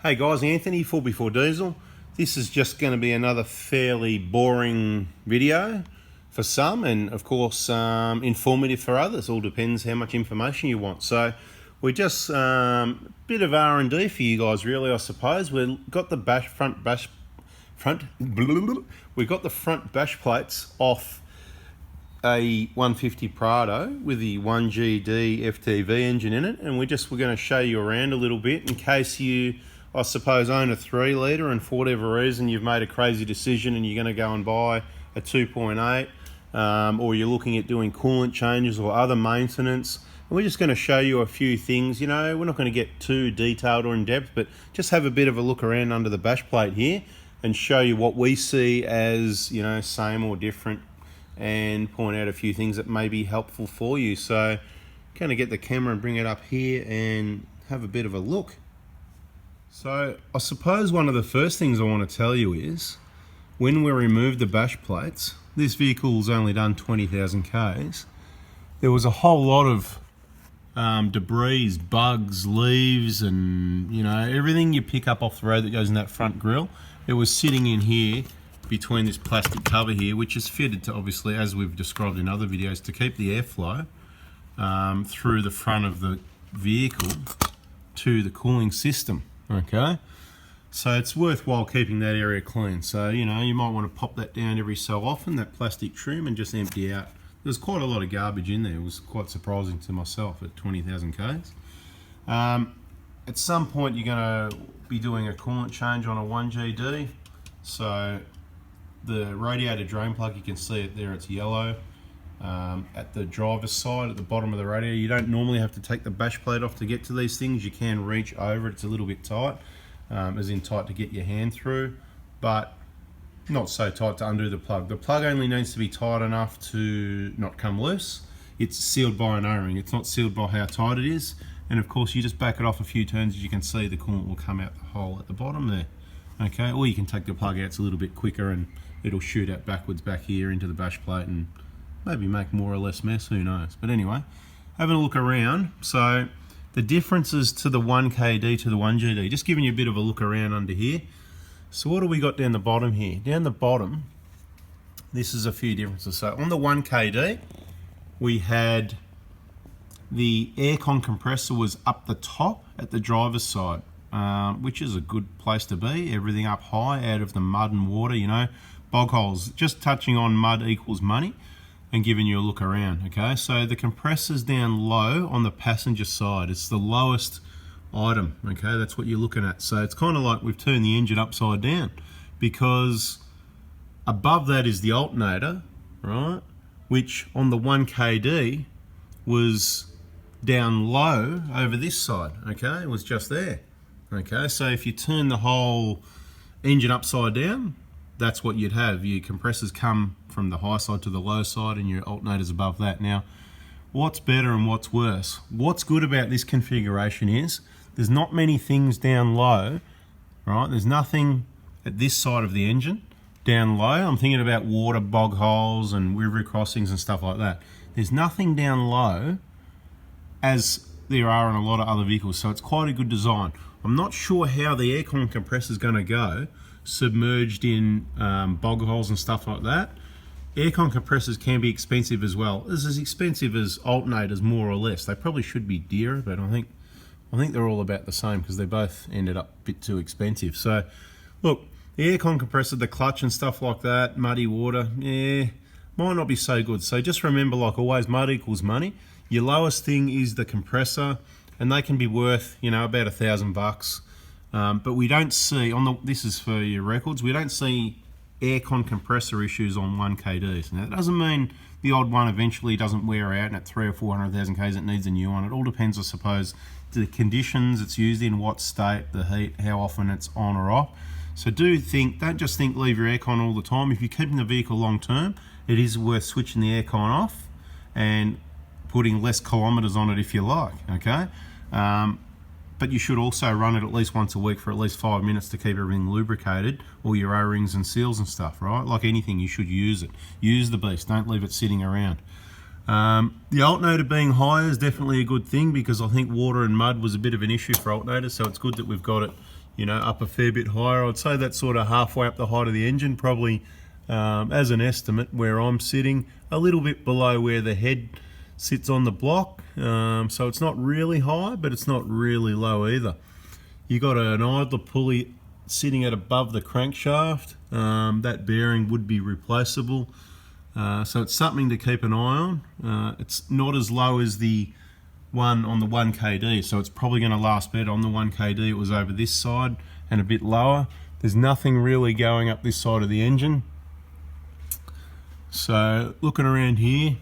Hey guys, Anthony, 4x4 Diesel. This is just going to be another fairly boring video for some, and of course informative for others. All depends how much information you want. So we're just a bit of R&D for you guys, really, I suppose. We've got the we've got the front bash plates off a 150 Prado with the 1gd-ftv engine in it, and we're going to show you around a little bit in case you, I suppose, own a 3 litre and for whatever reason you've made a crazy decision and you're going to go and buy a 2.8, or you're looking at doing coolant changes or other maintenance. And we're just going to show you a few things. You know, we're not going to get too detailed or in depth, but just have a bit of a look around under the bash plate here and show you what we see as, you know, same or different, and point out a few things that may be helpful for you. So kind of get the camera and bring it up here and have a bit of a look. So I suppose one of the first things I want to tell you is when we removed the bash plates, this vehicle's only done 20,000 Ks. There was a whole lot of debris, bugs, leaves, and you know, everything you pick up off the road that goes in that front grille. It was sitting in here between this plastic cover here, which is fitted to, obviously, as we've described in other videos, to keep the airflow through the front of the vehicle to the cooling system. Okay, so it's worthwhile keeping that area clean. So, you know, you might want to pop that down every so often, that plastic trim, and just empty out. There's quite a lot of garbage in there. It was quite surprising to myself at 20,000 Ks. At some point you're going to be doing a coolant change on a 1GD. So the radiator drain plug, you can see it there, it's yellow. At the driver's side, at the bottom of the radiator, you don't normally have to take the bash plate off to get to these things. You can reach over it, it's a little bit tight, as in tight to get your hand through, but not so tight to undo the plug. The plug only needs to be tight enough to not come loose. It's sealed by an O-ring, it's not sealed by how tight it is. And of course you just back it off a few turns, as you can see the coolant will come out the hole at the bottom there. Okay, or you can take the plug out a little bit quicker and it'll shoot out backwards back here into the bash plate and maybe make more or less mess, who knows. But anyway, having a look around, so the differences to the 1KD to the 1GD, just giving you a bit of a look around under here. So what do we got down the bottom here? Down the bottom, this is a few differences. So on the 1KD, we had the aircon compressor was up the top at the driver's side, which is a good place to be. Everything up high, out of the mud and water, you know, bog holes. Just touching on mud equals money, and giving you a look around. Okay, so the compressor's down low on the passenger side. It's the lowest item. Okay, that's what you're looking at. So it's kind of like we've turned the engine upside down, because above that is the alternator, right, which on the 1KD was down low over this side. Okay, it was just there. Okay, so if you turn the whole engine upside down, that's what you'd have. Your compressors come from the high side to the low side and your alternators above that. Now, what's better and what's worse? What's good about this configuration is there's not many things down low, right? There's nothing at this side of the engine down low. I'm thinking about water, bog holes and river crossings and stuff like that. There's nothing down low as there are on a lot of other vehicles, so it's quite a good design. I'm not sure how the aircon compressor is going to go submerged in bog holes and stuff like that. Aircon compressors can be expensive as well. It's as expensive as alternators, more or less. They probably should be dearer, but I think they're all about the same, because they both ended up a bit too expensive. So look, the aircon compressor, the clutch and stuff like that, muddy water, yeah, might not be so good. So just remember, like always, mud equals money. Your lowest thing is the compressor, and they can be worth, you know, about $1,000. But we don't see, this is for your records, we don't see aircon compressor issues on 1KDs. Now that doesn't mean the odd one eventually doesn't wear out and at 300,000 or 400,000 Ks it needs a new one. It all depends, I suppose, the conditions it's used in, what state, the heat, how often it's on or off. So don't just think leave your aircon all the time. If you're keeping the vehicle long term, it is worth switching the aircon off and putting less kilometers on it if you like, okay? But you should also run it at least once a week for at least 5 minutes to keep everything lubricated, all your O-rings and seals and stuff, right? Like anything, you should use it. Use the beast, don't leave it sitting around. The alternator being higher is definitely a good thing, because I think water and mud was a bit of an issue for alternators, so it's good that we've got it, you know, up a fair bit higher. I'd say that's sort of halfway up the height of the engine, probably as an estimate where I'm sitting, a little bit below where the head sits on the block. So it's not really high, but it's not really low either. You got an idler pulley sitting at above the crankshaft. That bearing would be replaceable. So it's something to keep an eye on. It's not as low as the one on the 1kd, so it's probably going to last better. On the 1kd it was over this side and a bit lower. There's nothing really going up this side of the engine. So looking around here,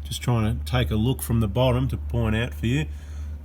just trying to take a look from the bottom to point out for you.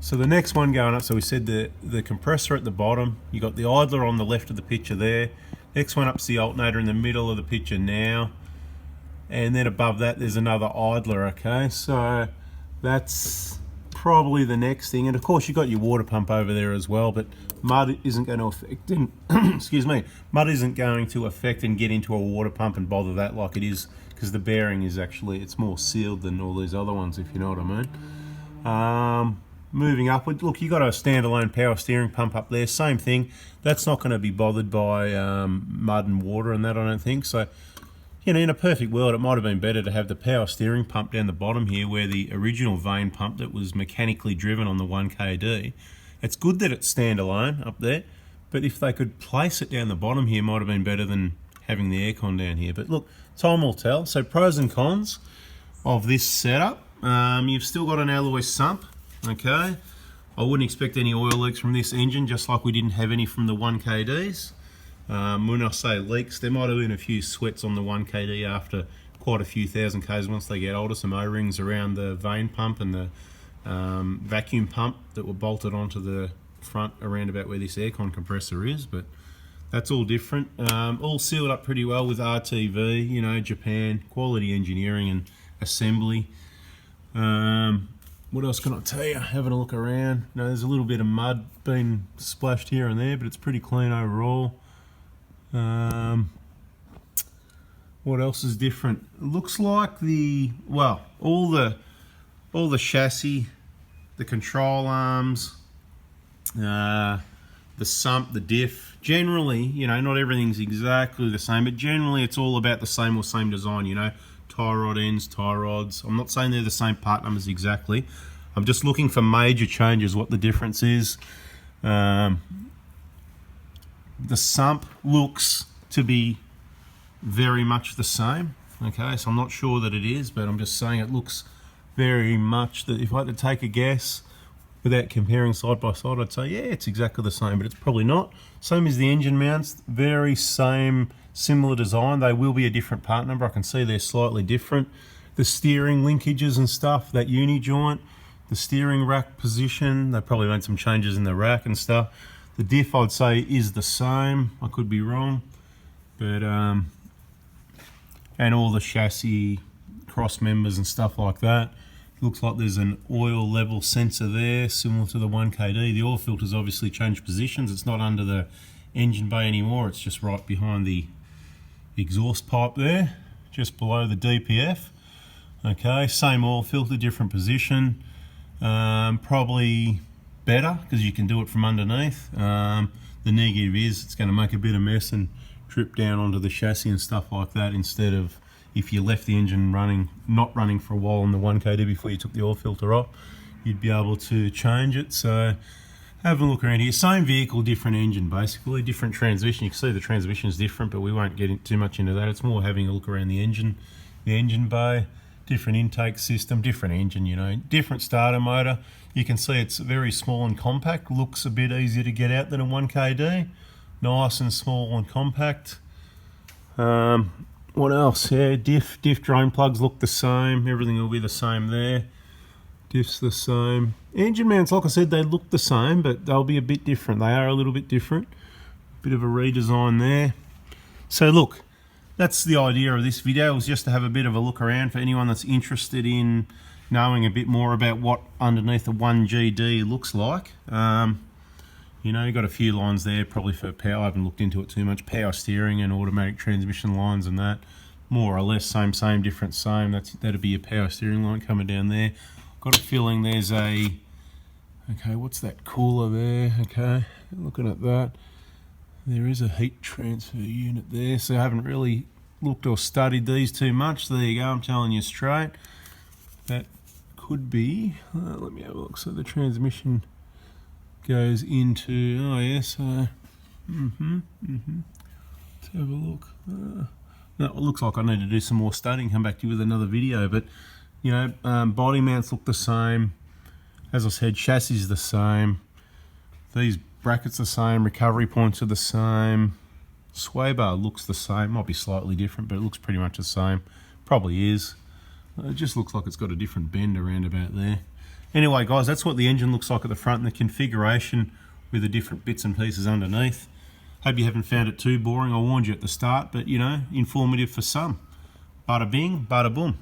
So the next one going up, so we said the compressor at the bottom, you got the idler on the left of the picture there. Next one up's the alternator in the middle of the picture now. And then above that there's another idler, okay? So that's probably the next thing. And of course you've got your water pump over there as well, but mud isn't going to affect, excuse me, mud isn't going to affect and get into a water pump and bother that like it is, because the bearing is actually, it's more sealed than all these other ones, if you know what I mean. Moving upward, look, you got a standalone power steering pump up there, same thing. That's not going to be bothered by mud and water and that, I don't think. So, you know, in a perfect world, it might have been better to have the power steering pump down the bottom here where the original vane pump that was mechanically driven on the 1kd. It's good that it's standalone up there, but if they could place it down the bottom here, might have been better than having the aircon down here. But look, time will tell. So pros and cons of this setup. You've still got an alloy sump. Okay, I wouldn't expect any oil leaks from this engine, just like we didn't have any from the 1kds. When I say leaks, there might have been a few sweats on the 1kd after quite a few thousand k's once they get older. Some O-rings around the vane pump and the vacuum pump that were bolted onto the front around about where this aircon compressor is, but that's all different. All sealed up pretty well with RTV, you know, Japan, quality engineering and assembly. What else can I tell you? Having a look around. No, there's a little bit of mud being splashed here and there, but it's pretty clean overall. What else is different? It looks like all the chassis, the control arms, the sump, the diff. Generally, you know, not everything's exactly the same, but generally it's all about the same or same design, you know. Tie rod ends, tie rods. I'm not saying they're the same part numbers exactly. I'm just looking for major changes, what the difference is. The sump looks to be very much the same. Okay, so I'm not sure that it is, but I'm just saying it looks very much that if I had to take a guess without comparing side by side, I'd say, yeah, it's exactly the same, but it's probably not. Same as the engine mounts, very similar design. They will be a different part number. I can see they're slightly different. The steering linkages and stuff, that uni joint, the steering rack position, they probably made some changes in the rack and stuff. The diff, I'd say, is the same. I could be wrong, but and all the chassis cross members and stuff like that. Looks like there's an oil level sensor there, similar to the 1kd. The oil filter's obviously changed positions. It's not under the engine bay anymore. It's just right behind the exhaust pipe there, just below the DPF. Okay, same oil filter, different position. Probably better because you can do it from underneath. The negative is it's going to make a bit of mess and drip down onto the chassis and stuff like that, instead of if you left the engine not running for a while on the 1kd before you took the oil filter off, you'd be able to change it. So have a look around here. Same vehicle, different engine, basically different transmission. You can see the transmission is different, but we won't get too much into that. It's more having a look around the engine bay, different intake system, different engine, you know, different starter motor. You can see it's very small and compact. Looks a bit easier to get out than a 1kd. Nice and small and compact. What else? Yeah, diff drain plugs look the same. Everything will be the same there. Diff's the same. Engine mounts, like I said, they look the same, but they'll be a bit different. They are a little bit different. Bit of a redesign there. So look, that's the idea of this video, was just to have a bit of a look around for anyone that's interested in knowing a bit more about what underneath the 1gd looks like. You know, you've got a few lines there, probably for power. I haven't looked into it too much. Power steering and automatic transmission lines and that. More or less same, different, same. That'd be a power steering line coming down there. Got a feeling there's a... Okay, what's that cooler there? Okay, looking at that. There is a heat transfer unit there, so I haven't really looked or studied these too much. There you go, I'm telling you straight. That could be, let me have a look. So the transmission goes into, oh yeah, so, let's have a look. No, it looks like I need to do some more studying, come back to you with another video, but you know, body mounts look the same. As I said, chassis is the same. These brackets the same, recovery points are the same. Sway bar looks the same, might be slightly different, but it looks pretty much the same. Probably is. It just looks like it's got a different bend around about there. Anyway guys, that's what the engine looks like at the front and the configuration with the different bits and pieces underneath. Hope you haven't found it too boring. I warned you at the start, but you know, informative for some. Bada bing, bada boom.